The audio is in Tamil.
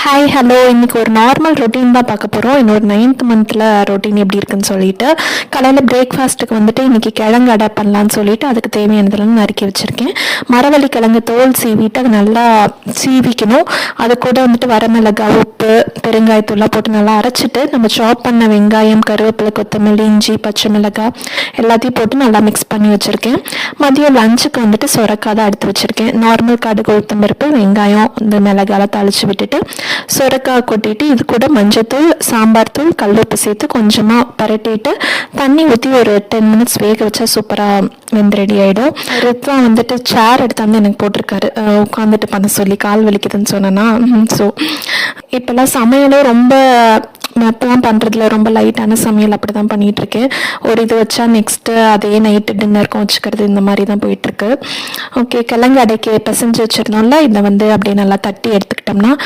ஹாய் ஹலோ இன்றைக்கி ஒரு நார்மல் ரொட்டீன் தான் பார்க்க போகிறோம். என்னோட 9th மந்தில் ரொட்டீன் எப்படி இருக்குன்னு சொல்லிட்டு காலையில் பிரேக்ஃபாஸ்ட்டுக்கு வந்துட்டு இன்றைக்கி கிழங்கு அடை பண்ணலான்னு சொல்லிட்டு அதுக்கு தேவையானதெல்லாம் நறுக்கி வச்சுருக்கேன். மரவள்ளி கிழங்கு தோல் சீவிட்டு அதை நல்லா சீவிக்கணும். அது கூட வந்துட்டு வரமிளகாய், உப்பு, பெருங்காயத்தூள்லாம் போட்டு நல்லா அரைச்சிட்டு நம்ம சாப் பண்ண வெங்காயம், கருவேப்பிலை, கொத்தமல்லி, இஞ்சி, பச்சை மிளகாய் எல்லாத்தையும் போட்டு நல்லா மிக்ஸ் பண்ணி வச்சுருக்கேன். மதியம் லஞ்சுக்கு வந்துட்டு சொரக்காய் தான் எடுத்து வச்சுருக்கேன். நார்மல் கடுகு, உளுத்தம்பருப்பு, வெங்காயம், இந்த மிளகாலாம் தாளித்து விட்டுட்டு சொரக்காய் கொட்டிட்டு இது கூட மஞ்சத்தூள், சாம்பார் தூள், கல்லுப்பு சேர்த்து கொஞ்சமாக பரட்டிட்டு தண்ணி ஊற்றி ஒரு 10 மினிட்ஸ் வேக வச்சா சூப்பராக வெந்து ரெடி ஆகிடும். ரித்வா வந்துட்டு சேர் எடுத்தாந்து எனக்கு போட்டிருக்காரு உட்காந்துட்டு பண்ண சொல்லி, கால் வலிக்குதுன்னு சொன்னேன்னா. ஸோ இப்போல்லாம் சமையலும் ரொம்ப அப்போலாம் பண்ணுறதுல ரொம்ப லைட்டான சமையல் அப்படி தான் பண்ணிகிட்ருக்கேன். ஒரு இது வச்சா நெக்ஸ்ட்டு அதே நைட்டு டின்னருக்கும் வச்சுக்கிறது, இந்த மாதிரி தான் போயிட்டுருக்கு. ஓகே, கிழங்கு அடைக்கி பிசைஞ்சு வச்சுருந்தோம்ல, இதை வந்து அப்படியே நல்லா தட்டி எடுத்துக்கிட்டோம்னா